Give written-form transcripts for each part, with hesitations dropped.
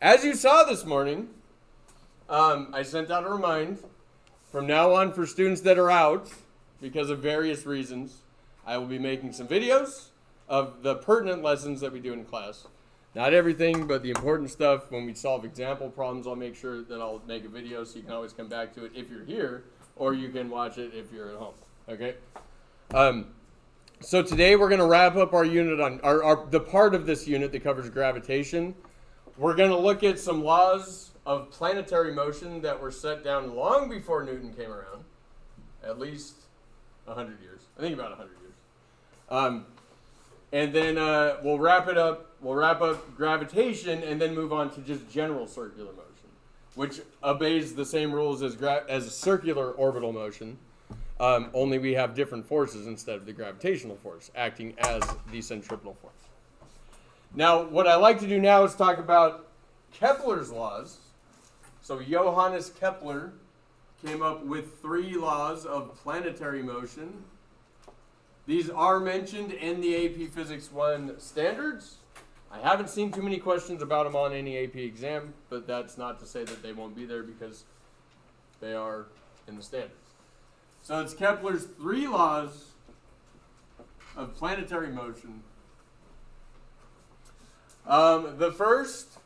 As you saw this morning, I sent out a remind. From now on, for students that are out, because of various reasons, I will be making some videos of the pertinent lessons that we do in class. Not everything, but the important stuff. When we solve example problems, I'll make sure that I'll make a video so you can always come back to it if you're here, or you can watch it if you're at home. Okay? So today we're going to wrap up our unit on the part of this unit that covers gravitation. We're going to look at some laws of planetary motion that were set down long before Newton came around, at least 100 years. I think about 100 years. And then we'll wrap it up. We'll wrap up gravitation and then move on to just general circular motion, which obeys the same rules as circular orbital motion. Only we have different forces instead of the gravitational force acting as the centripetal force. Now, what I like to do now is talk about Kepler's laws. So Johannes Kepler came up with 3 laws of planetary motion. These are mentioned in the AP Physics 1 standards. I haven't seen too many questions about them on any AP exam, but that's not to say that they won't be there because they are in the standards. So it's Kepler's 3 laws of planetary motion. The first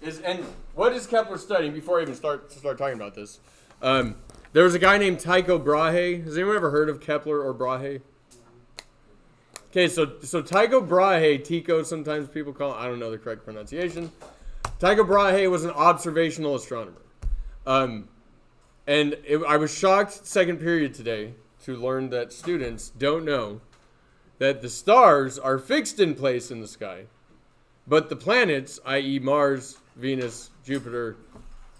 is, and what is Kepler studying? Before I even start talking about this, there was a guy named Tycho Brahe. Has anyone ever heard of Kepler or Brahe? Okay, so Tycho Brahe, Tycho sometimes people call it, I don't know the correct pronunciation. Tycho Brahe was an observational astronomer. I was shocked second period today to learn that students don't know that the stars are fixed in place in the sky, but the planets, i.e. Mars, Venus, Jupiter,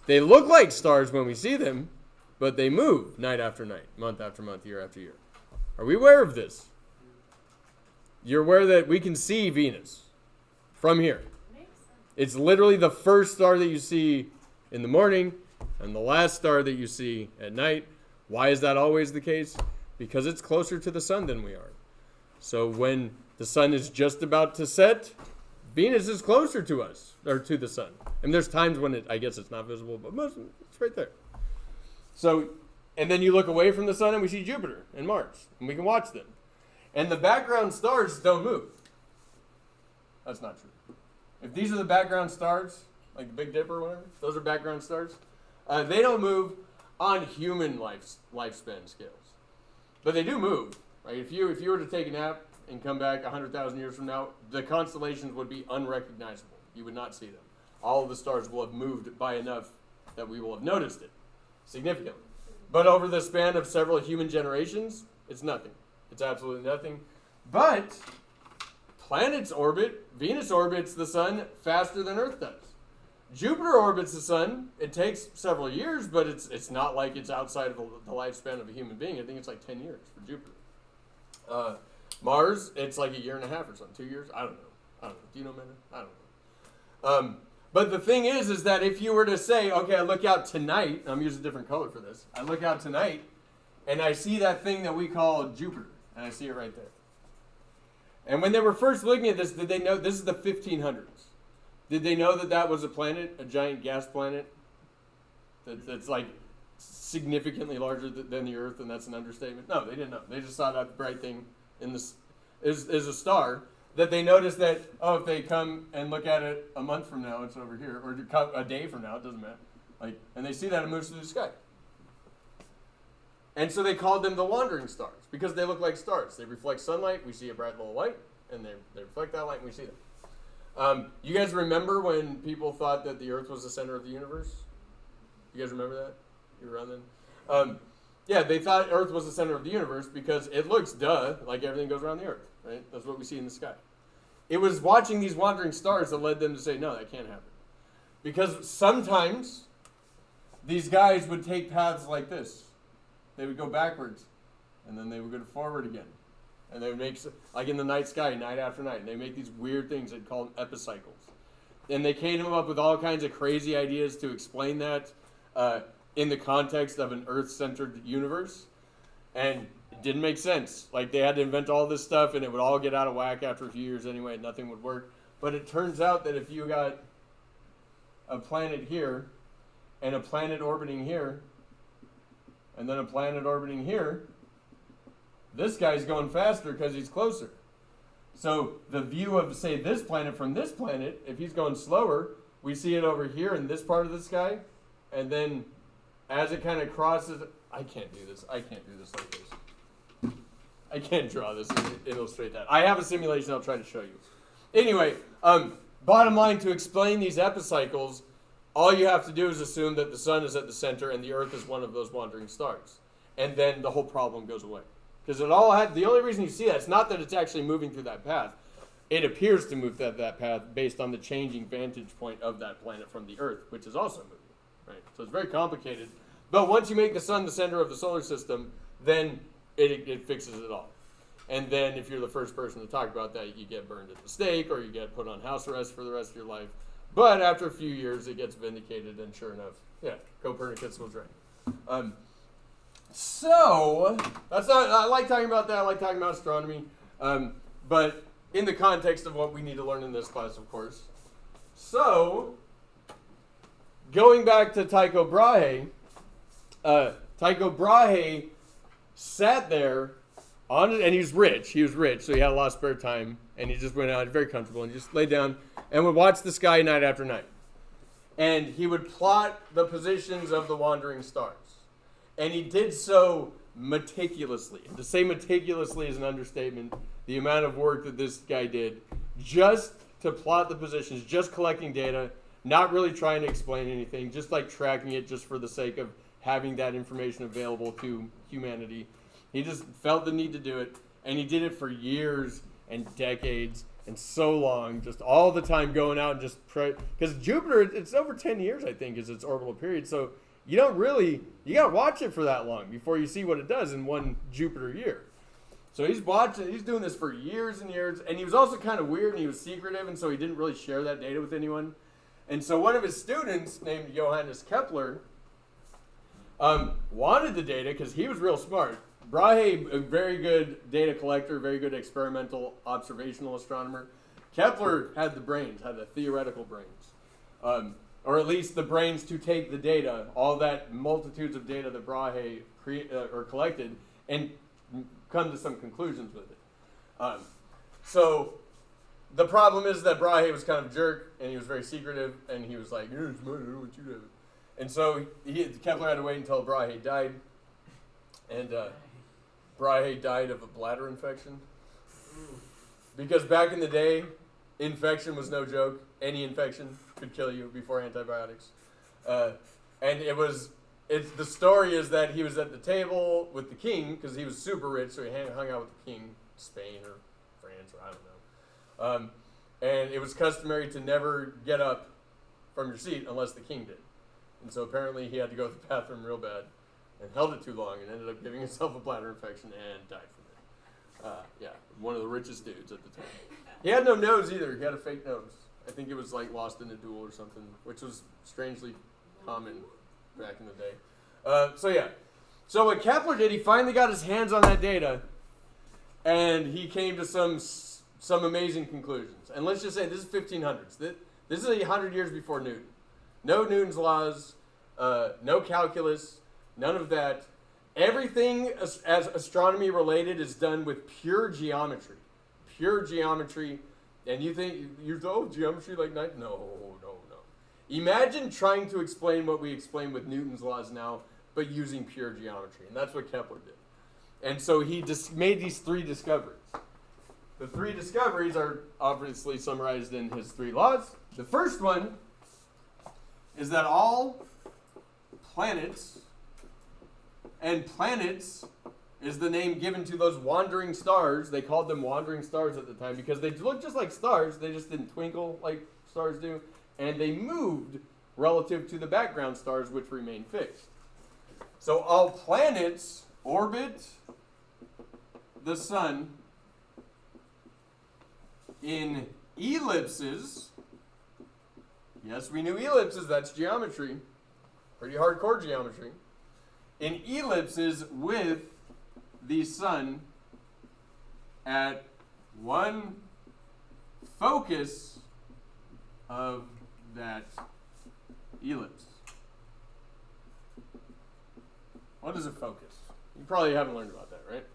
they look like stars when we see them, but they move night after night, month after month, year after year. Are we aware of this? You're aware that we can see Venus from here. It's literally the first star that you see in the morning and the last star that you see at night. Why is that always the case? Because it's closer to the sun than we are. So when the sun is just about to set, Venus is closer to us, or to the sun. And there's times when I guess it's not visible, but most of it's right there. So, and then you look away from the sun and we see Jupiter and Mars, and we can watch them. And the background stars don't move. That's not true. If these are the background stars, like the Big Dipper or whatever, those are background stars, they don't move on human lifespan scales. But they do move, right? If you were to take a nap and come back 100,000 years from now, the constellations would be unrecognizable. You would not see them. All of the stars will have moved by enough that we will have noticed it significantly. But over the span of several human generations, it's nothing. It's absolutely nothing. But planets orbit, Venus orbits the sun faster than Earth does. Jupiter orbits the sun. It takes several years, but it's not like it's outside of the lifespan of a human being. I think it's like 10 years for Jupiter. Mars, it's like 1.5 years or something. 2 years? I don't know. Do you know, Amanda? I don't know. But the thing is that if you were to say, okay, I look out tonight, I'm using a different color for this. I look out tonight, and I see that thing that we call Jupiter, and I see it right there. And when they were first looking at this, did they know, this is the 1500s. Did they know that that was a planet, a giant gas planet, that's like significantly larger than the Earth, and that's an understatement? No, they didn't know. They just saw that bright thing in this is a star that they noticed that, if they come and look at it a month from now, it's over here, or a day from now, it doesn't matter. And they see that it moves through the sky. And so they called them the wandering stars because they look like stars. They reflect sunlight. We see a bright little light, and they reflect that light, and we see them. You guys remember when people thought that the Earth was the center of the universe? You guys remember that? You were around then? Yeah, they thought Earth was the center of the universe because it looks, like everything goes around the Earth, right? That's what we see in the sky. It was watching these wandering stars that led them to say, no, that can't happen. Because sometimes these guys would take paths like this. They would go backwards, and then they would go forward again. And they would make, like in the night sky, night after night, and they make these weird things, they'd call them epicycles. And they came up with all kinds of crazy ideas to explain that in the context of an Earth-centered universe. And it didn't make sense. Like, they had to invent all this stuff, and it would all get out of whack after a few years anyway, and nothing would work. But it turns out that if you got a planet here, and a planet orbiting here, and then a planet orbiting here, this guy's going faster because he's closer. So the view of, say, this planet from this planet, if he's going slower, we see it over here in this part of the sky, and then as it kind of crosses, I can't do this like this. I can't draw this and illustrate that. I have a simulation I'll try to show you. Anyway, bottom line, to explain these epicycles, all you have to do is assume that the sun is at the center and the Earth is one of those wandering stars. And then the whole problem goes away. Because the only reason you see that, it's not that it's actually moving through that path. It appears to move that path based on the changing vantage point of that planet from the Earth, which is also moving. Right? So it's very complicated. But once you make the sun the center of the solar system, then it fixes it all. And then if you're the first person to talk about that, you get burned at the stake or you get put on house arrest for the rest of your life. But after a few years, it gets vindicated, and sure enough, yeah, Copernicus was right. So that's not. I like talking about that. I like talking about astronomy, but in the context of what we need to learn in this class, of course. So going back to Tycho Brahe, Tycho Brahe sat there on it, and he was rich. He was rich, so he had a lot of spare time, and he just went out very comfortable and just laid down and would watch the sky night after night. And he would plot the positions of the wandering stars. And he did so meticulously. To say meticulously is an understatement. The amount of work that this guy did just to plot the positions, just collecting data, not really trying to explain anything, just like tracking it just for the sake of having that information available to humanity. He just felt the need to do it, and he did it for years and decades and so long, just all the time going out and just because Jupiter, it's over 10 years, I think, is its orbital period. So you got to watch it for that long before you see what it does in one Jupiter year. So he's doing this for years and years, and he was also kind of weird and he was secretive, and so he didn't really share that data with anyone. And so one of his students, named Johannes Kepler, wanted the data because he was real smart. Brahe, a very good data collector, very good experimental observational astronomer. Kepler had the brains, had the theoretical brains. Or at least the brains to take the data, all that multitudes of data that Brahe collected, and come to some conclusions with it. So the problem is that Brahe was kind of a jerk, and he was very secretive, and he was like, "You're smart, I don't want you to have it." And so Kepler had to wait until Brahe died, and Brahe died of a bladder infection. Because back in the day, infection was no joke. Any infection could kill you before antibiotics. And the story is that he was at the table with the king, because he was super rich, so he hung out with the king, Spain or France, or I don't know. And it was customary to never get up from your seat unless the king did. And so apparently he had to go to the bathroom real bad and held it too long and ended up giving himself a bladder infection and died from it. Yeah, one of the richest dudes at the time. He had no nose either. He had a fake nose. I think it was like lost in a duel or something, which was strangely common back in the day. So what Kepler did, he finally got his hands on that data, and he came to some amazing conclusions. And let's just say this is 1500s. This is 100 years before Newton. No Newton's laws, no calculus, none of that. Everything as astronomy related is done with pure geometry. Pure geometry. And you think, geometry like night? No. Imagine trying to explain what we explain with Newton's laws now, but using pure geometry. And that's what Kepler did. And so he made these 3 discoveries. The 3 discoveries are obviously summarized in his 3 laws. The first one is that all planets, and planets is the name given to those wandering stars. They called them wandering stars at the time because they looked just like stars. They just didn't twinkle like stars do. And they moved relative to the background stars, which remain fixed. So all planets orbit the sun in ellipses. Yes, we knew ellipses. That's geometry. Pretty hardcore geometry. In ellipses with the sun at one focus of that ellipse. What is a focus? You probably haven't learned about that, right?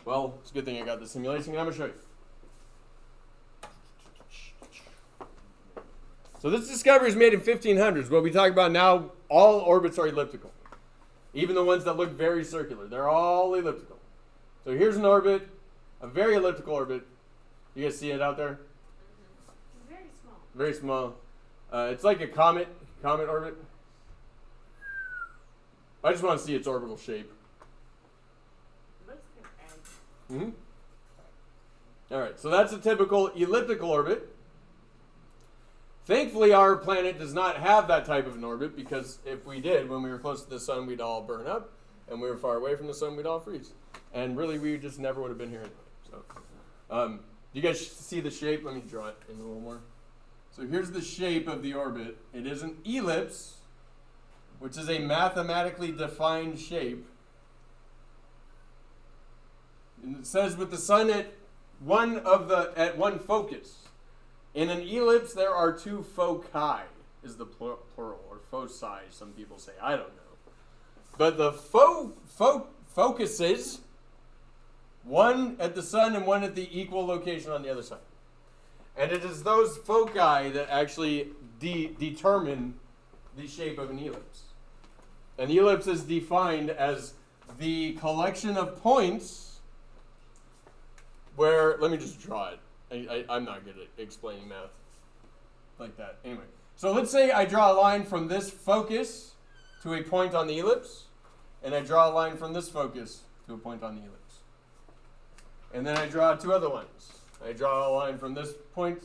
Well, it's a good thing I got the simulation, and I'm going to show you. So this discovery is made in 1500s. What we talk about now, all orbits are elliptical. Even the ones that look very circular. They're all elliptical. So here's an orbit, a very elliptical orbit. You guys see it out there? Very small. Very small. It's like a comet orbit. I just want to see its orbital shape. Looks like an egg. All right, so that's a typical elliptical orbit. Thankfully, our planet does not have that type of an orbit, because if we did, when we were close to the sun, we'd all burn up, and we were far away from the sun, we'd all freeze. And really, we just never would have been here anyway. So, you guys see the shape? Let me draw it in a little more. So here's the shape of the orbit. It is an ellipse, which is a mathematically defined shape. And it says with the sun at one focus. In an ellipse, there are two foci, is the plural, or foci, some people say. I don't know. But the focuses, one at the sun and one at the equal location on the other side. And it is those foci that actually determine the shape of an ellipse. An ellipse is defined as the collection of points where, let me just draw it. I'm not good at explaining math like that. Anyway, so let's say I draw a line from this focus to a point on the ellipse, and I draw a line from this focus to a point on the ellipse. And then I draw two other lines. I draw a line from this point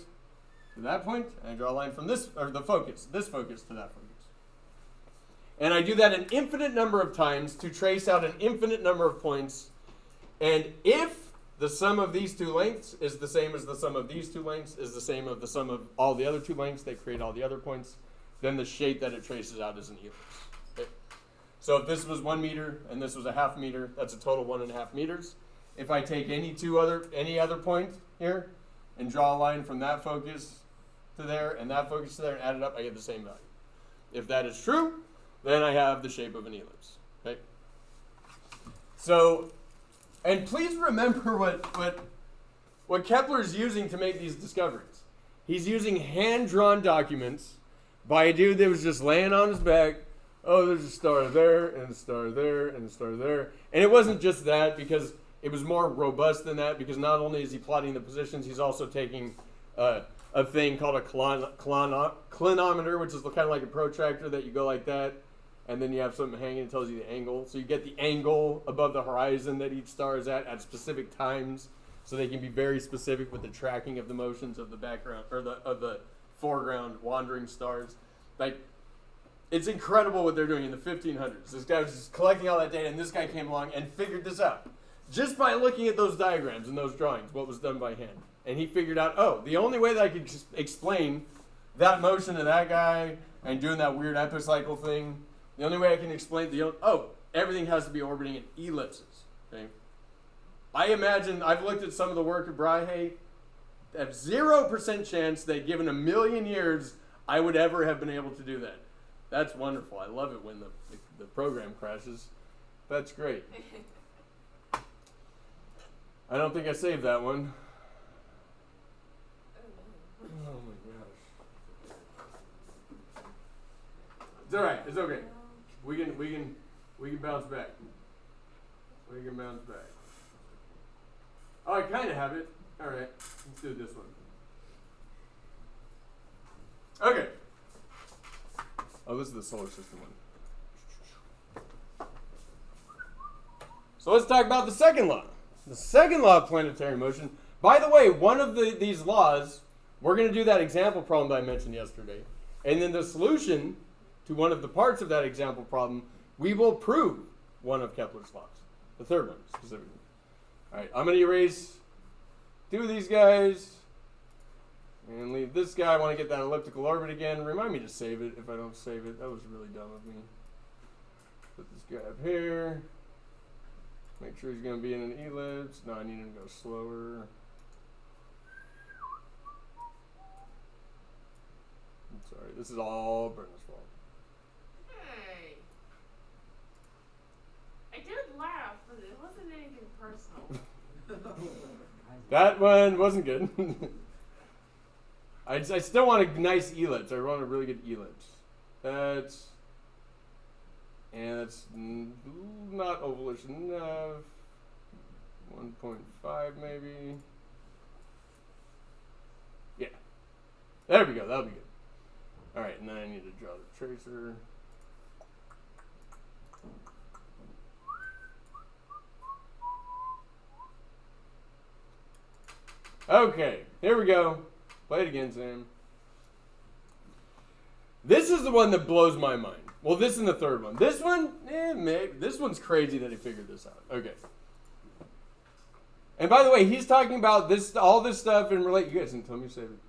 to that point, and I draw a line from this focus to that focus. And I do that an infinite number of times to trace out an infinite number of points. And if the sum of these two lengths is the same as the sum of these two lengths is the same as the sum of all the other two lengths that create all the other points, then the shape that it traces out is an ellipse. Okay? So if this was 1 meter and this was a half meter, that's a total 1.5 meters. If I take any other point here and draw a line from that focus to there and that focus to there and add it up, I get the same value. If that is true, then I have the shape of an ellipse. Okay? So, and please remember what Kepler is using to make these discoveries. He's using hand-drawn documents by a dude that was just laying on his back. Oh, there's a star there, and a star there, and a star there. And it wasn't just that, because it was more robust than that, because not only is he plotting the positions, he's also taking a thing called a clinometer, which is kind of like a protractor that you go like that, and then you have something hanging that tells you the angle. So you get the angle above the horizon that each star is at specific times, so they can be very specific with the tracking of the motions of the background, or of the foreground wandering stars. Like, it's incredible what they're doing in the 1500s. This guy was just collecting all that data, and this guy came along and figured this out. Just by looking at those diagrams and those drawings, what was done by hand. And he figured out, oh, the only way that I could explain that motion of that guy and doing that weird epicycle thing, the only way I can explain everything has to be orbiting in ellipses. Okay? I imagine, I've looked at some of the work of Brahe, have 0% chance that given 1 million years, I would ever have been able to do that. That's wonderful. I love it when the program crashes. That's great. I don't think I saved that one. Oh my gosh. It's all right. It's okay. We can bounce back. We can bounce back. Oh, I kind of have it. All right. Let's do this one. Okay. Oh, this is the solar system one. So let's talk about the second law. The second law of planetary motion. By the way, one of these laws, we're going to do that example problem that I mentioned yesterday. And then the solution to one of the parts of that example problem, we will prove one of Kepler's laws. The third one, specifically. All right, I'm going to erase 2 of these guys and leave this guy. I want to get that elliptical orbit again. Remind me to save it if I don't save it. That was really dumb of me. Put this guy up here. Make sure he's going to be in an ellipse. No, I need him to go slower. Sorry, this is all Brenda's fault. Hey. I did laugh, but it wasn't anything personal. That one wasn't good. I still want a nice ellipse. I want a really good ellipse. That's not ovalish enough. 1.5 maybe. Yeah. There we go. That'll be good. All right, and then I need to draw the tracer. Okay, here we go. Play it again, Sam. This is the one that blows my mind. Well, this is the third one. This one, this one's crazy that he figured this out. Okay. And by the way, he's talking about this, all this stuff in relation. You guys didn't tell me to save it.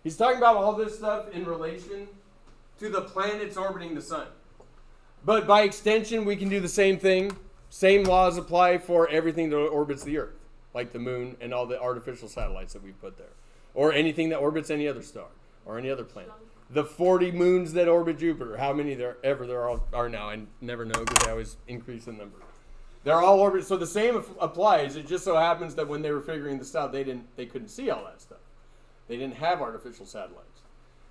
He's talking about all this stuff in relation to the planets orbiting the sun. But by extension, we can do the same thing. Same laws apply for everything that orbits the Earth, like the moon and all the artificial satellites that we put there, or anything that orbits any other star or any other planet. The 40 moons that orbit Jupiter, how many there are now, I never know because they always increase in number. They're all orbited, so the same applies. It just so happens that when they were figuring this out, they couldn't see all that stuff. They didn't have artificial satellites,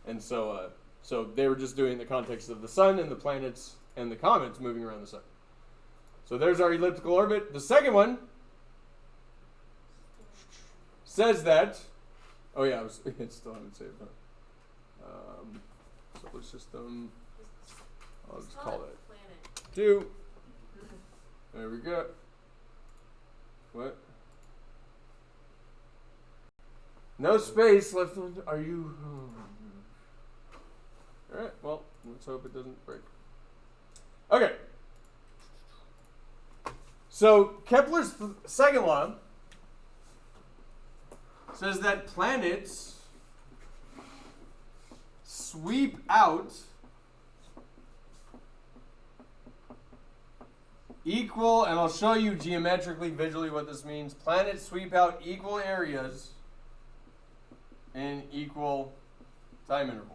and so they were just doing the context of the sun and the planets and the comets moving around the sun. So there's our elliptical orbit. The second one says that. Oh yeah, I still haven't saved that. Solar system. I'll just call it planet. 2. There we go. What? No space left. Are you? All right. Well, let's hope it doesn't break. Okay. So Kepler's second law says that planets sweep out equal, and I'll show you geometrically, visually what this means. Planets sweep out equal areas in equal time intervals.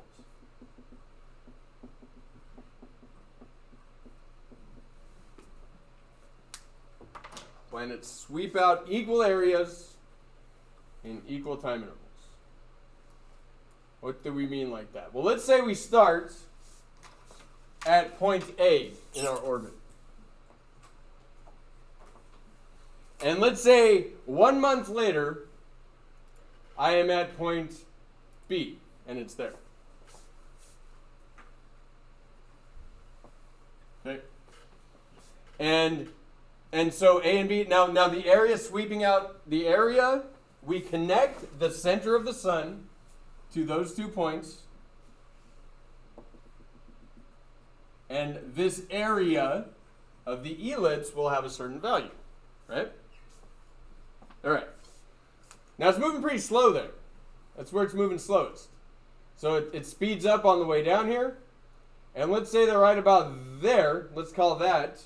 Planets sweep out equal areas in equal time intervals. What do we mean like that? Well, let's say we start at point A in our orbit. And let's say 1 month later, I am at point B, and it's there. Okay. And so A and B, now the area sweeping out the area, we connect the center of the sun to those 2 points. And this area of the ellipse will have a certain value, right? All right. Now it's moving pretty slow there. That's where it's moving slowest. So it speeds up on the way down here. And let's say they're right about there. Let's call that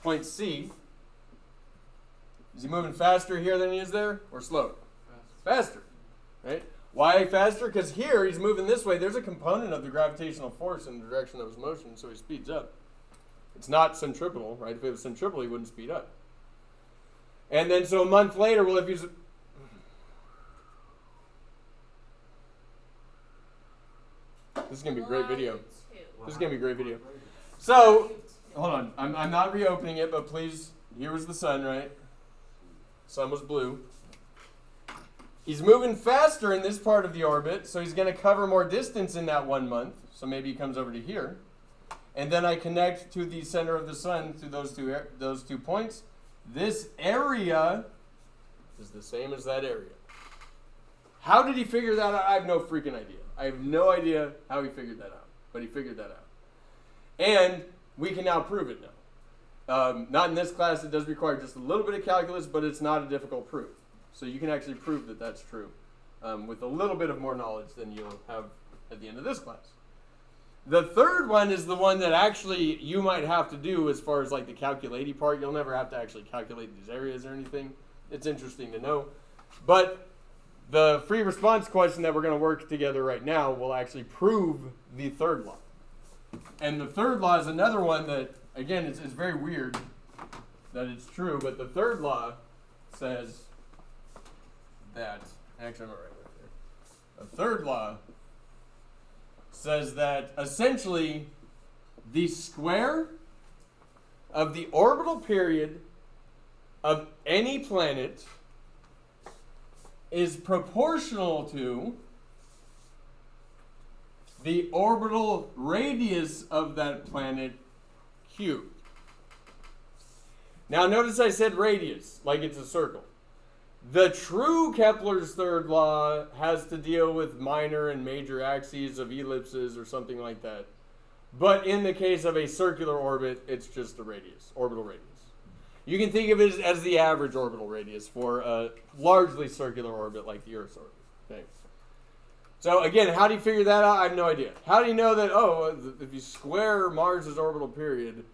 point C. Is he moving faster here than he is there, or slower? Faster. Right? Why faster? Because here he's moving this way. There's a component of the gravitational force in the direction of his motion, so he speeds up. It's not centripetal, right? If it was centripetal, he wouldn't speed up. And then so a month later, well, if he's... This is going to be a great video. This is going to be a great video. So, hold on. I'm not reopening it, but please, here was the sun, right? Sun was blue. He's moving faster in this part of the orbit, so he's going to cover more distance in that 1 month. So maybe he comes over to here. And then I connect to the center of the sun through those 2 points. This area is the same as that area. How did he figure that out? I have no freaking idea. I have no idea how he figured that out, but he figured that out. And we can now prove it now. Not in this class. It does require just a little bit of calculus, but it's not a difficult proof. So you can actually prove that that's true with a little bit of more knowledge than you'll have at the end of this class. The third one is the one that actually you might have to do as far as like the calculating part. You'll never have to actually calculate these areas or anything. It's interesting to know. But the free response question that we're going to work together right now will actually prove the third law. And the third law is another one that, again, it's very weird that it's true, but the third law says that, actually I'm not right with here. The third law says that essentially the square of the orbital period of any planet is proportional to the orbital radius of that planet cubed. Now notice I said radius, like it's a circle. The true Kepler's third law has to deal with minor and major axes of ellipses or something like that. But in the case of a circular orbit, it's just a radius, orbital radius. You can think of it as the average orbital radius for a largely circular orbit like the Earth's orbit. Okay. So again, how do you figure that out? I have no idea. How do you know that, if you square Mars' orbital period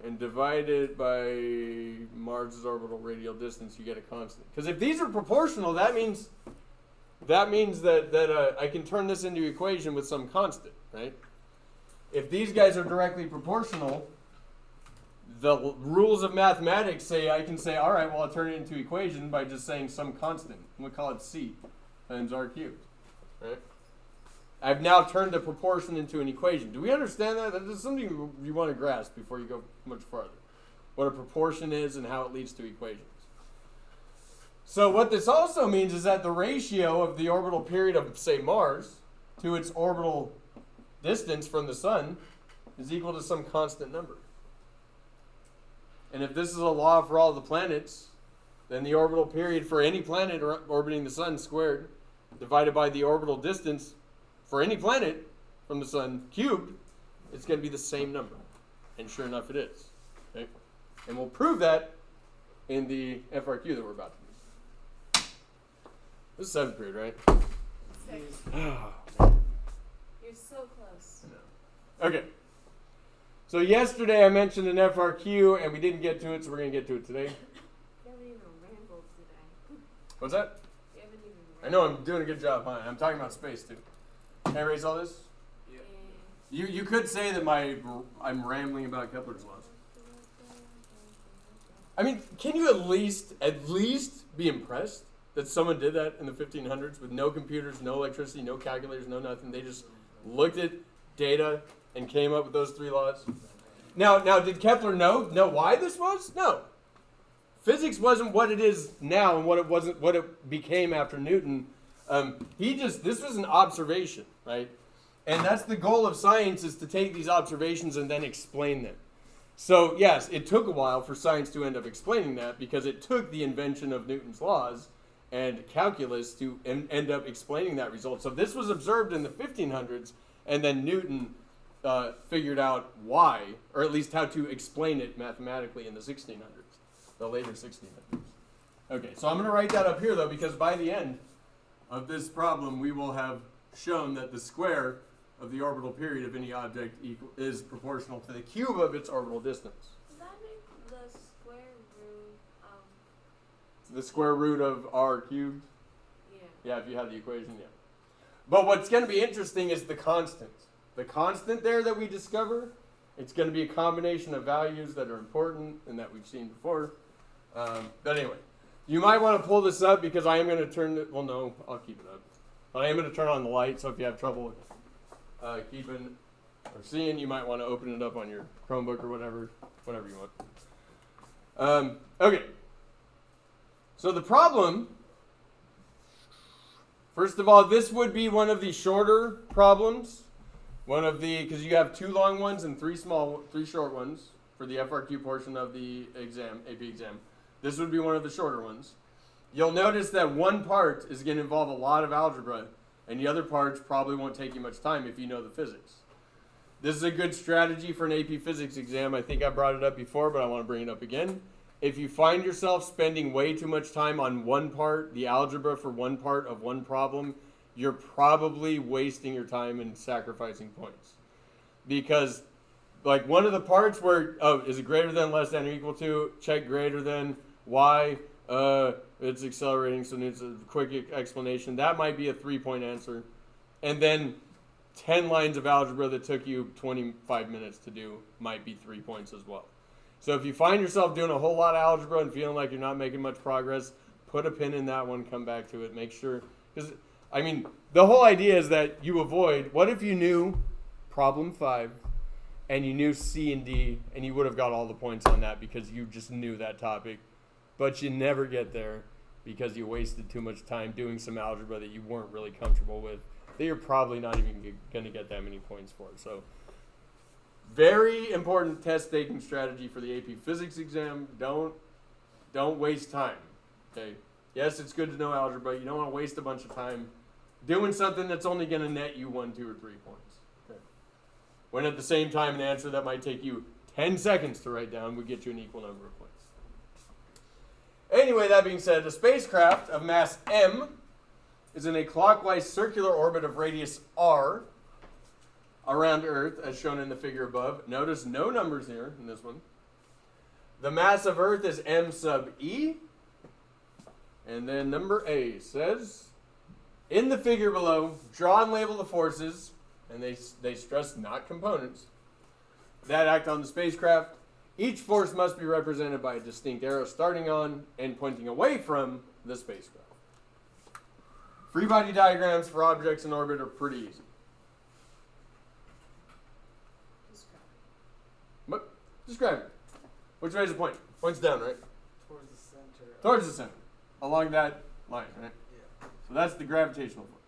and divide it by Mars' orbital radial distance, you get a constant? Because if these are proportional, that means that I can turn this into an equation with some constant, right? If these guys are directly proportional, the rules of mathematics say I can say, all right, well, I'll turn it into an equation by just saying some constant. We'll call it C times R cubed. Right? I've now turned a proportion into an equation. Do we understand that? That is something you want to grasp before you go much farther. What a proportion is and how it leads to equations. So what this also means is that the ratio of the orbital period of, say, Mars to its orbital distance from the sun is equal to some constant number. And if this is a law for all the planets, then the orbital period for any planet orbiting the sun squared divided by the orbital distance for any planet from the sun cubed, it's going to be the same number. And sure enough, it is. Okay? And we'll prove that in the FRQ that we're about to use. This is 7th period, right? 6. You're so close. Okay. So yesterday I mentioned an FRQ and we didn't get to it, so we're going to get to it today. You haven't even rambled today. What's that? You haven't even rambled. I know I'm doing a good job, huh? I'm talking about space too. Can I erase all this? Yeah. You could say that I'm rambling about Kepler's laws. I mean, can you at least be impressed that someone did that in the 1500s with no computers, no electricity, no calculators, no nothing? They just looked at data and came up with those 3 laws. Now, did Kepler know why this was? No. Physics wasn't what it is now and what it became after Newton. This was an observation, right? And that's the goal of science, is to take these observations and then explain them. So yes, it took a while for science to end up explaining that, because it took the invention of Newton's laws and calculus to end up explaining that result. So this was observed in the 1500s, and then Newton figured out why, or at least how to explain it mathematically in the 1600s, the later 1600s. Okay, so I'm going to write that up here, though, because by the end of this problem, we will have shown that the square of the orbital period of any object is proportional to the cube of its orbital distance. Does that make the square root of... The square root of r cubed? Yeah. Yeah, if you have the equation, yeah. But what's going to be interesting is the constant. The constant there that we discover, it's going to be a combination of values that are important and that we've seen before. But anyway, you might want to pull this up, because I am going to turn it, well, no, I'll keep it up. But I am going to turn on the light, so if you have trouble keeping or seeing, you might want to open it up on your Chromebook or whatever you want. Okay. So the problem, first of all, this would be one of the shorter problems. Because you have 2 long ones and 3 short ones for the FRQ portion of the exam, AP exam. This would be one of the shorter ones. You'll notice that one part is going to involve a lot of algebra, and the other parts probably won't take you much time if you know the physics. This is a good strategy for an AP Physics exam. I think I brought it up before, but I want to bring it up again. If you find yourself spending way too much time on one part, the algebra for one part of one problem, you're probably wasting your time and sacrificing points. Because, like, one of the parts where, is it greater than, less than, or equal to, check greater than, y, It's accelerating, so it's a quick explanation. That might be a 3-point answer. And then 10 lines of algebra that took you 25 minutes to do might be 3 points as well. So if you find yourself doing a whole lot of algebra and feeling like you're not making much progress, put a pin in that one, come back to it, make sure. Because, I mean, the whole idea is that you avoid, what if you knew problem 5 and you knew C and D and you would have got all the points on that because you just knew that topic, but you never get there because you wasted too much time doing some algebra that you weren't really comfortable with, that you're probably not even going to get that many points for. So very important test taking strategy for the AP Physics exam. Don't waste time. Okay. Yes, it's good to know algebra. You don't want to waste a bunch of time doing something that's only going to net you 1, 2, or 3 points. Okay. When at the same time, an answer that might take you 10 seconds to write down would get you an equal number of points. Anyway, that being said, a spacecraft of mass m is in a clockwise circular orbit of radius r around Earth, as shown in the figure above. Notice no numbers here in this one. The mass of Earth is m sub e. And then number A says, in the figure below, draw and label the forces, and they stress not components, that act on the spacecraft. Each force must be represented by a distinct arrow starting on and pointing away from the spacecraft. Free body diagrams for objects in orbit are pretty easy. Describe it. Which way is the point? Points down, right? Towards the center. Towards the center. Along that line, right? Yeah. So that's the gravitational force.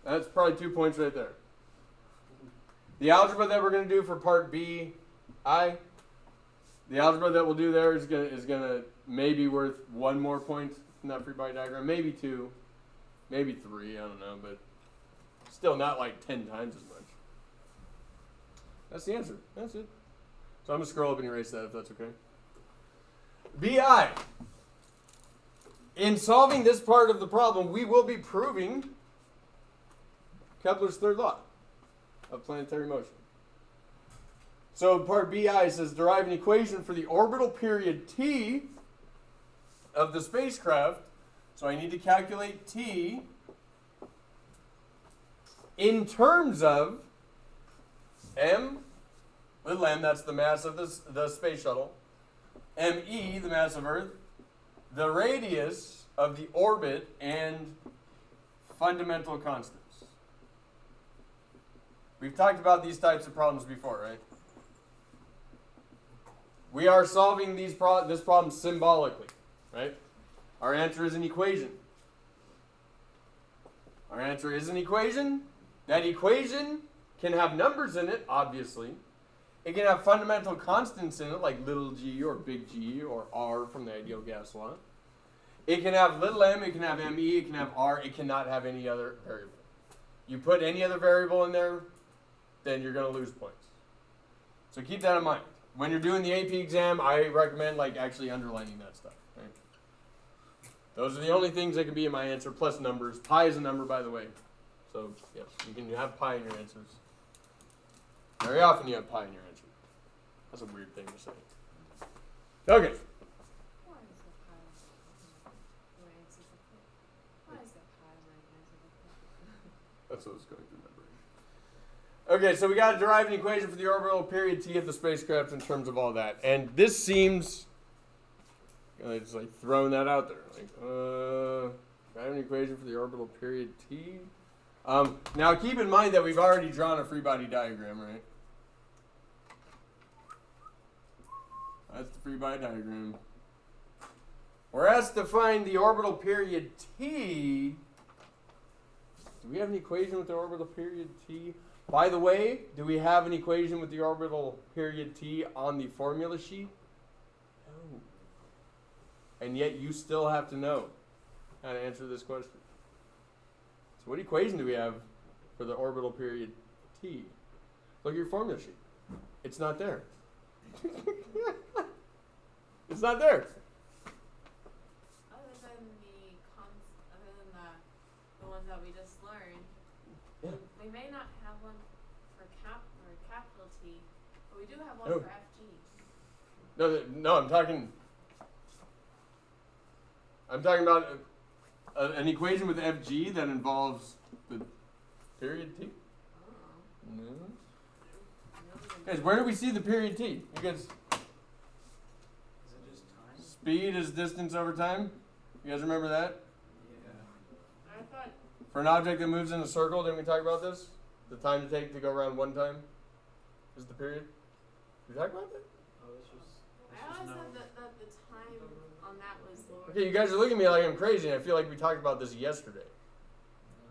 That's probably 2 points right there. The algebra that we're going to do for part B, the algebra that we'll do there is gonna maybe worth 1 more point in that free body diagram, maybe 2, maybe 3, I don't know, but still not like 10 times as much. That's the answer. That's it. So I'm going to scroll up and erase that if that's okay. BI. In solving this part of the problem, we will be proving Kepler's third law of planetary motion. So part BI says derive an equation for the orbital period t of the spacecraft. So I need to calculate t in terms of m, little m, that's the mass of the space shuttle, me, the mass of Earth, the radius of the orbit, and fundamental constants. We've talked about these types of problems before, right? We are solving this problem symbolically, right? Our answer is an equation. Our answer is an equation. That equation can have numbers in it, obviously. It can have fundamental constants in it, like little g or big G or r from the ideal gas law. It can have little m, it can have me, it can have r, it cannot have any other variable. You put any other variable in there, then you're going to lose points. So keep that in mind. When you're doing the AP exam, I recommend actually underlining that stuff. Right? Those are the only things that can be in my answer, plus numbers. Pi is a number, by the way. So, yes, you can have pi in your answers. Very often you have pi in your answer. That's a weird thing to say. Okay. Why is the pie my answer like that? Why is the pie my answer like that? That's what was going through my brain. Okay, so we got to derive an equation for the orbital period t of the spacecraft in terms of all that. And this seems, just throwing that out there. Derive an equation for the orbital period t. Now keep in mind that we've already drawn a free body diagram, right? That's the free body diagram. We're asked to find the orbital period t. Do we have an equation with the orbital period t? By the way, do we have an equation with the orbital period t on the formula sheet? No. And yet you still have to know how to answer this question. So what equation do we have for the orbital period t? Look at your formula sheet. It's not there. It's not there. Other than the ones that we just learned, Yeah. we may not have one for capital T, but we do have one Oh. for FG. No, I'm talking. I'm talking about an equation with FG that involves the period t. Oh. No. No, Guys, where do we see the period t? You guys, Is it just time? speed is distance over time. You guys remember that? Yeah. I thought. For an object that moves in a circle, didn't we talk about this? The time to take to go around one time is the period. Did we talk about that? Oh, this was. I always thought that the time on that was lower. Okay, you guys are looking at me like I'm crazy, and I feel like we talked about this yesterday.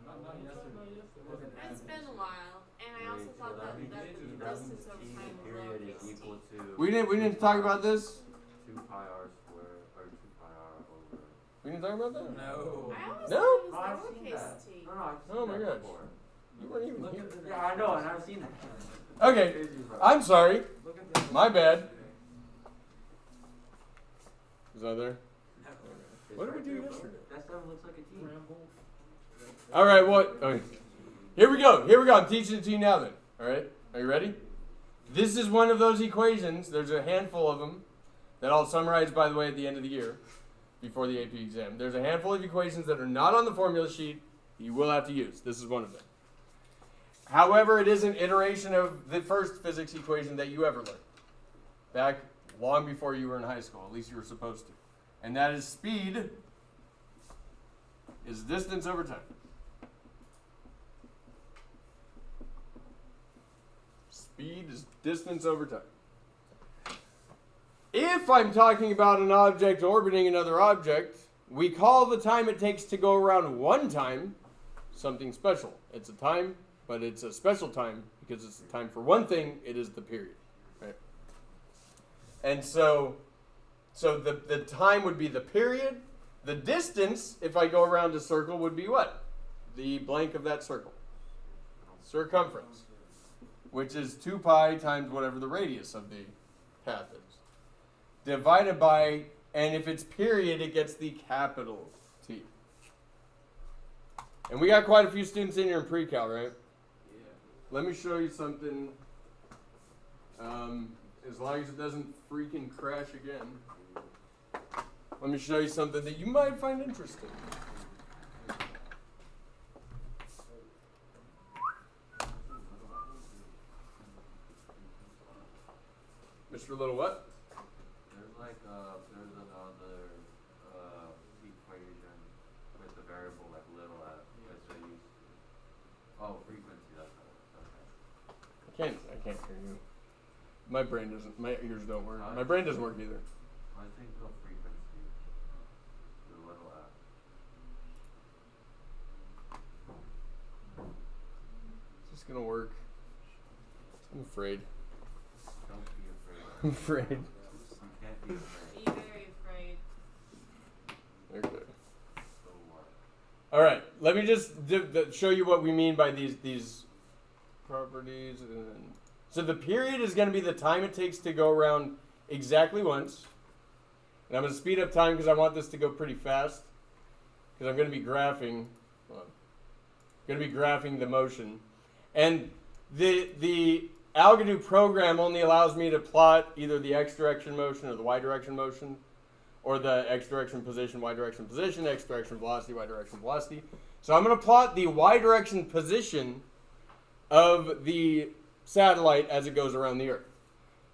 Not yesterday. It's been a while, and I also thought that the distance over time was period is lowercase equal t. to We didn't talk about this. 2 pi r squared or 2 pi r over. We didn't talk about that. No. I always No? thought it was I've seen lowercase that. t. No, I've seen Oh my that gosh. before. You weren't even Look here. at the Yeah, I know, and I've seen that. Okay, Crazy, bro. I'm sorry. Look at the My bad. Is that there? It's What did right we do there, bro. yesterday? That stuff looks like a T. All right, what? Okay. Here we go. Here we go. I'm teaching it to you now then. All right? Are you ready? This is one of those equations. There's a handful of them that I'll summarize, by the way, at the end of the year before the AP exam. There's a handful of equations that are not on the formula sheet that you will have to use. This is one of them. However, it is an iteration of the first physics equation that you ever learned back long before you were in high school. At least you were supposed to. And that is speed is distance over time. Speed is distance over time. If I'm talking about an object orbiting another object, we call the time it takes to go around one time something special. It's a time, but it's a special time because it's the time for one thing. It is the period, right? And so the time would be the period. The distance, if I go around a circle, would be what? The blank of that circle. Circumference, which is 2 pi times whatever the radius of the path is. Divided by, and if it's period, it gets the capital T. And we got quite a few students in here in pre-cal, right? Yeah. Let me show you something. As long as it doesn't freaking crash again. Let me show you something that you might find interesting. Mr. Little what? There's there's another equation with the variable like little f. That's what you. Oh, frequency. That's okay. I can't hear you. My brain doesn't. My ears don't work. My brain doesn't work either. I think the frequency. The little f. Is this gonna work? I'm afraid. Don't be afraid. I'm afraid. You can't be afraid. Be very afraid. Okay. So what? All right. Let me just show you what we mean by these properties. So the period is going to be the time it takes to go around exactly once. And I'm going to speed up time because I want this to go pretty fast. Because I'm going to be graphing. Going to be graphing the motion. And the Algodo program only allows me to plot either the x direction motion or the y direction motion, or the x direction position, y direction position, x direction velocity, y direction velocity. So I'm going to plot the y direction position of the satellite as it goes around the Earth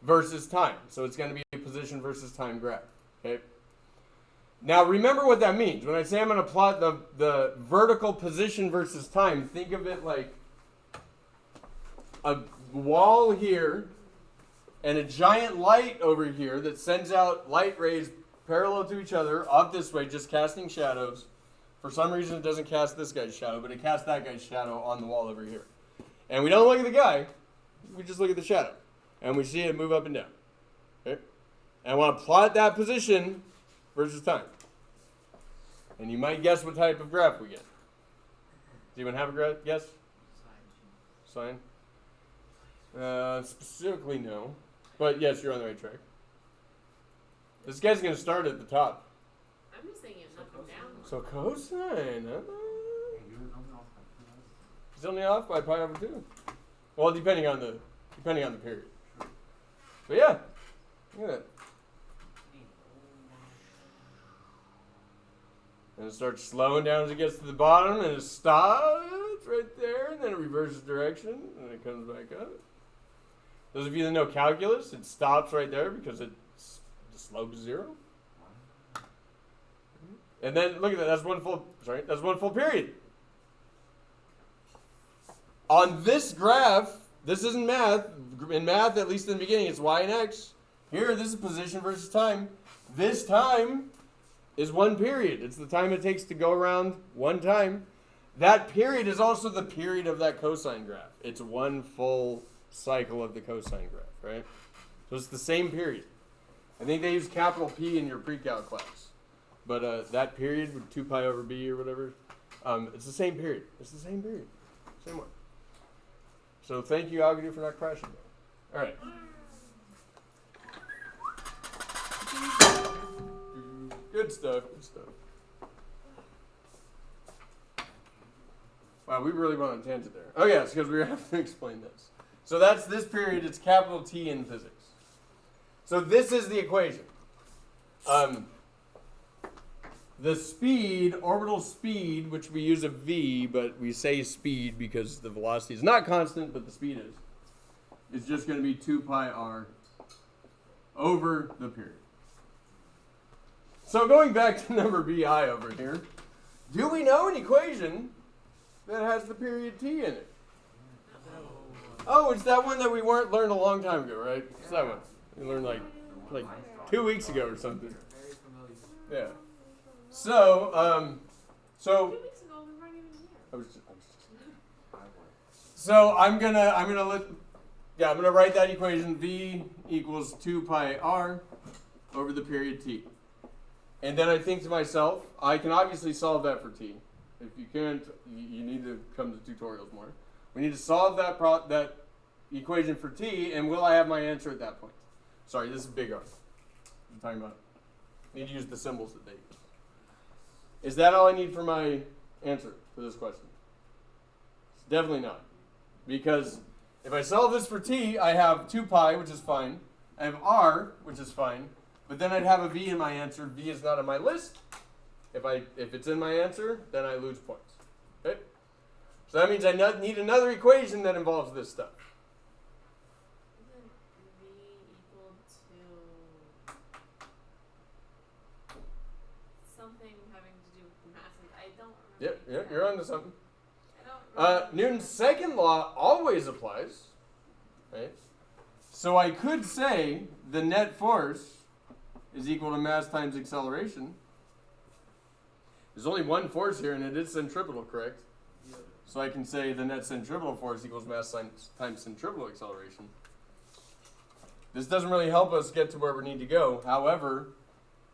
versus time. So it's going to be a position versus time graph. Okay. Now remember what that means. When I say I'm going to plot the vertical position versus time, think of it like a wall here and a giant light over here that sends out light rays parallel to each other off this way, just casting shadows. For some reason, it doesn't cast this guy's shadow, but it casts that guy's shadow on the wall over here. And we don't look at the guy. We just look at the shadow. And we see it move up and down. Okay? And I want to plot that position versus time. And you might guess what type of graph we get. Does anyone have a guess? Sine? Specifically, no. But yes, you're on the right track. This guy's going to start at the top. I'm just thinking up and down. So cosine. Hey, you were only off by 2 hours. It's only off by pi over 2. Well, depending on the period. But yeah, look at that. And it starts slowing down as it gets to the bottom, and it stops right there, and then it reverses direction, and it comes back up. Those of you that know calculus, it stops right there because the slope is 0. And then look at that. That's one full period. On this graph, this isn't math. In math, at least in the beginning, it's y and x. Here, this is position versus time. This time is one period. It's the time it takes to go around one time. That period is also the period of that cosine graph. It's one full cycle of the cosine graph, right? So it's the same period. I think they use capital P in your pre-calc class. But that period with 2 pi over b or whatever, it's the same period. It's the same period. Same one. So thank you, Algodu, for not crashing there. All right. Good stuff. Good stuff. Wow, we really went on a tangent there. Oh, yes, because we have to explain this. So that's this period. It's capital T in physics. So this is the equation. The speed, orbital speed, which we use a v, but we say speed because the velocity is not constant, but the speed is just going to be 2 pi r over the period. So going back to number bi over here, do we know an equation that has the period t in it? Oh, it's that one that we learned a long time ago, right? It's that one. We learned like 2 weeks ago or something. Yeah. So 2 weeks ago, we weren't even here. So I'm gonna write that equation v equals 2 pi r over the period t. And then I think to myself, I can obviously solve that for t. If you can't, you need to come to tutorials more. We need to solve that equation for t, and will I have my answer at that point? Sorry, this is big R. I'm talking about. I need to use the symbols that they use. Is that all I need for my answer for this question? It's definitely not. Because if I solve this for t, I have 2 pi, which is fine. I have r, which is fine. But then I'd have a v in my answer. V is not on my list. If it's in my answer, then I lose points. Okay? So that means I need another equation that involves this stuff. Isn't v equal to something having to do with the masses? I don't remember. Yep, you're on to something. I don't remember. Newton's second law always applies. Right? So I could say the net force is equal to mass times acceleration. There's only one force here, and it is centripetal, correct? Yeah. So I can say the net centripetal force equals mass times centripetal acceleration. This doesn't really help us get to where we need to go. However,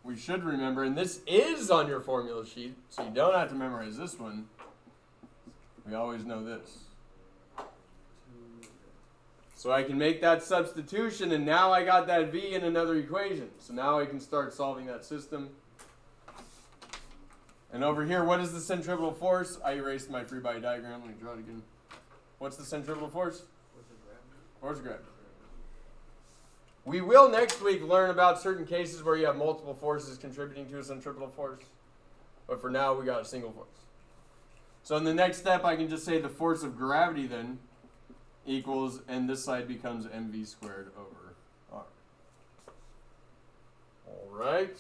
we should remember, and this is on your formula sheet, so you don't have to memorize this one. We always know this. So I can make that substitution, and now I got that v in another equation. So now I can start solving that system. And over here, what is the centripetal force? I erased my free body diagram. Let me draw it again. What's the centripetal force? Force of gravity. We will next week learn about certain cases where you have multiple forces contributing to a centripetal force. But for now, we got a single force. So in the next step, I can just say the force of gravity then equals, and this side becomes mv squared over r. All right.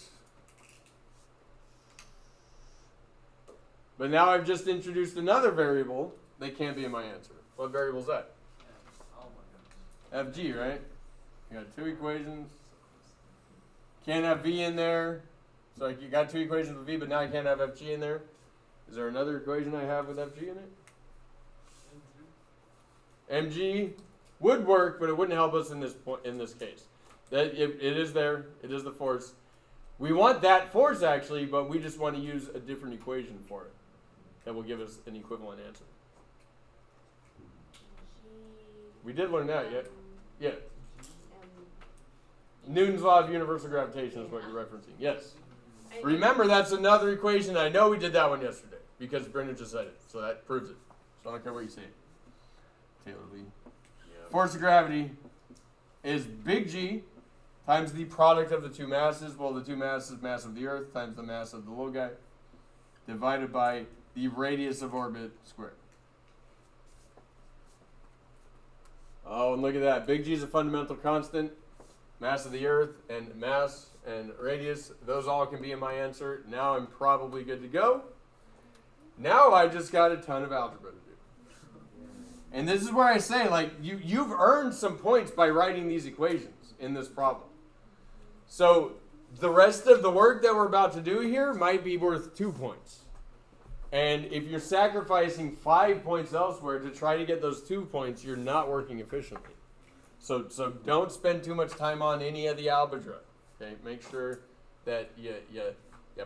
But now I've just introduced another variable that can't be in my answer. What variable is that? Oh my gosh. Fg, right? You got 2 equations. Can't have v in there. So you got 2 equations with v, but now I can't have Fg in there. Is there another equation I have with Fg in it? Mg would work, but it wouldn't help us in this case. It is there. It is the force. We want that force actually, but we just want to use a different equation for it that will give us an equivalent answer. We did learn that, yeah. Yeah. Newton's law of universal gravitation is what you're referencing. Yes. Remember, that's another equation. I know we did that one yesterday because Brenda just said it, so that proves it. So I don't care what you say. Taylor Lee. Yep. Force of gravity is big G times the product of the 2 masses. Well, the 2 masses, mass of the Earth times the mass of the little guy, divided by the radius of orbit squared. Oh, and look at that. Big G is a fundamental constant. Mass of the Earth and mass and radius, those all can be in my answer. Now I'm probably good to go. Now I just got a ton of algebra to do. And this is where I say, like, you've earned some points by writing these equations in this problem. So the rest of the work that we're about to do here might be worth 2 points. And if you're sacrificing 5 points elsewhere to try to get those 2 points, you're not working efficiently. So don't spend too much time on any of the algebra. Okay, make sure that you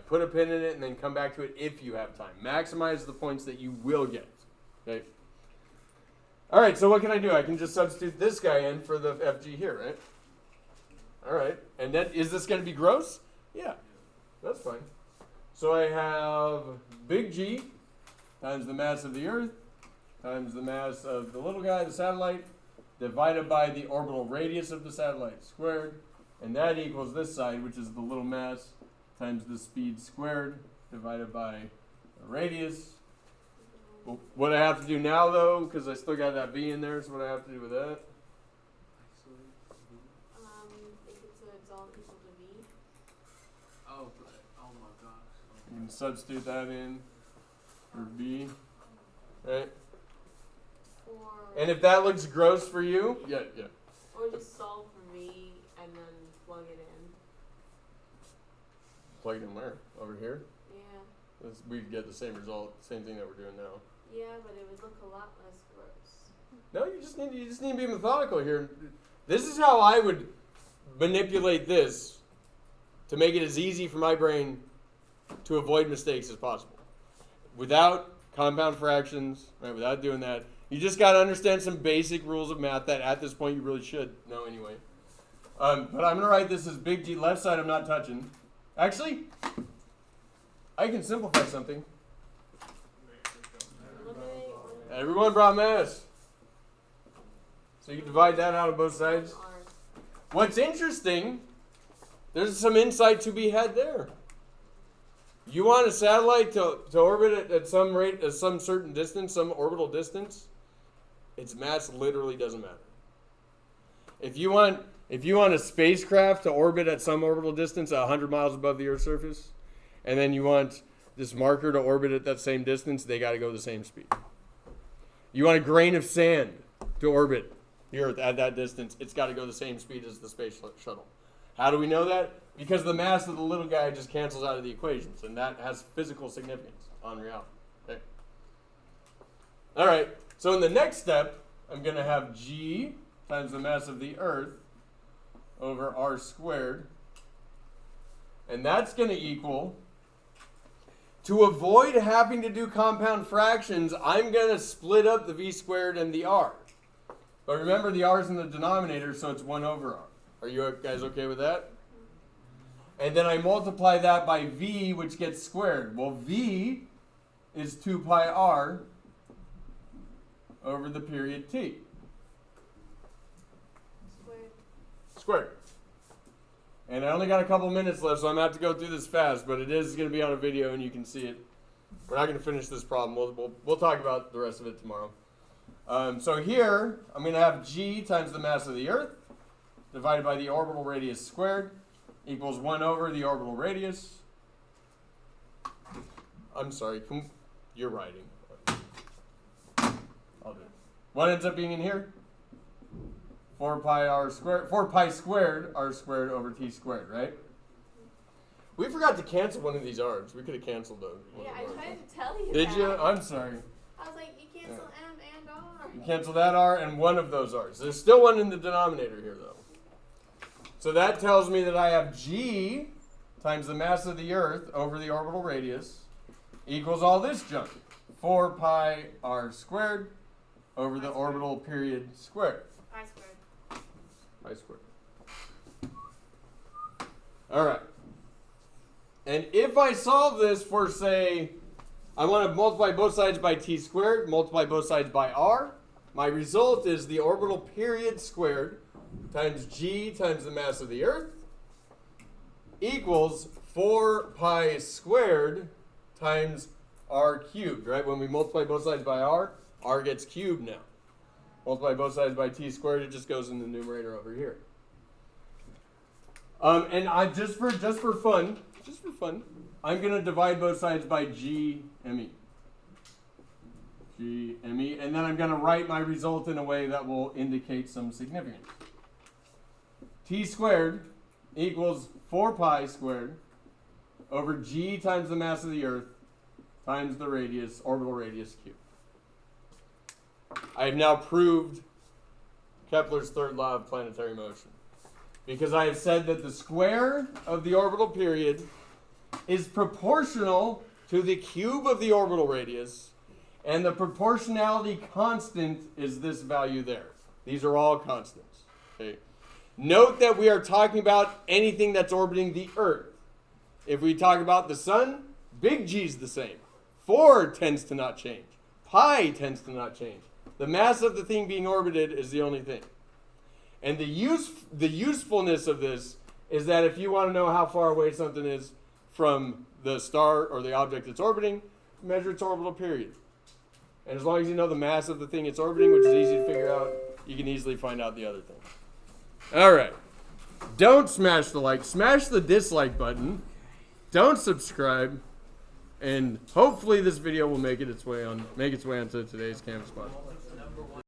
put a pin in it and then come back to it if you have time. Maximize the points that you will get. Okay. All right. So what can I do? I can just substitute this guy in for the FG here, right? All right. And then is this going to be gross? Yeah, that's fine. So I have big G times the mass of the Earth times the mass of the little guy, the satellite, divided by the orbital radius of the satellite squared. And that equals this side, which is the little mass, times the speed squared, divided by the radius. Well, what I have to do now, though, because I still got that V in there, so what I have to do with that? It's all equal to V. Oh, oh my gosh. You can substitute that in for V, right? And if that looks gross for you, yeah. Or just solve for V and then plug it in. Plug it in where? Over here? Yeah. We'd get the same result, same thing that we're doing now. Yeah, but it would look a lot less gross. No, you just need to be methodical here. This is how I would manipulate this to make it as easy for my brain to avoid mistakes as possible. Without compound fractions, right? Without doing that. You just got to understand some basic rules of math that at this point you really should know anyway. But I'm going to write this as big G. Left side I'm not touching. Actually, I can simplify something. Everyone brought mass. So you can divide that out on both sides. What's interesting, there's some insight to be had there. You want a satellite to orbit at some rate, at some certain distance, some orbital distance, its mass literally doesn't matter. If you want a spacecraft to orbit at some orbital distance 100 miles above the Earth's surface, and then you want this marker to orbit at that same distance, they got to go the same speed. You want a grain of sand to orbit the Earth at that distance, it's got to go the same speed as the space shuttle. How do we know that? Because the mass of the little guy just cancels out of the equations, and that has physical significance on reality. Okay. All right, so in the next step, I'm going to have G times the mass of the Earth over R squared, and that's going to equal, to avoid having to do compound fractions, I'm going to split up the V squared and the R. But remember, the R is in the denominator, so it's 1 over R. Are you guys okay with that? And then I multiply that by V, which gets squared. Well, V is 2 pi R over the period T. Squared. And I only got a couple minutes left, so I'm going to have to go through this fast, but it is going to be on a video and you can see it. We're not going to finish this problem. We'll talk about the rest of it tomorrow. So here, I'm going to have G times the mass of the Earth divided by the orbital radius squared equals 1 over the orbital radius. I'm sorry, you're writing. I'll do it. What ends up being in here? 4 pi squared R squared over T squared, right? We forgot to cancel one of these R's. We could have canceled those. Yeah, I tried to tell you Did that. you? I'm sorry. I was like, you cancel M and R. You cancel that R and one of those R's. There's still one in the denominator here, though. So that tells me that I have G times the mass of the Earth over the orbital radius equals all this junk. 4 pi R squared over the orbital period squared. Pi squared. Pi squared. All right. And if I solve this for, say, I want to multiply both sides by T squared, multiply both sides by R, my result is the orbital period squared times G times the mass of the Earth equals 4 pi squared times r cubed, right? When we multiply both sides by r gets cubed now. Multiply both sides by t squared, it just goes in the numerator over here. And I just for fun, I'm gonna divide both sides by GME. GME, and then I'm gonna write my result in a way that will indicate some significance. T squared equals 4 pi squared over g times the mass of the Earth times the radius, orbital radius cubed. I have now proved Kepler's third law of planetary motion, because I have said that the square of the orbital period is proportional to the cube of the orbital radius, and the proportionality constant is this value there. These are all constants. Okay. Note that we are talking about anything that's orbiting the Earth. If we talk about the sun, big G is the same. 4 tends to not change. Pi tends to not change. The mass of the thing being orbited is the only thing. And the usefulness of this is that if you want to know how far away something is from the star or the object it's orbiting, measure its orbital period. And as long as you know the mass of the thing it's orbiting, which is easy to figure out, you can easily find out the other thing. All right. Don't smash the like. Smash the dislike button. Don't subscribe. And hopefully this video will make its way onto today's campus spot.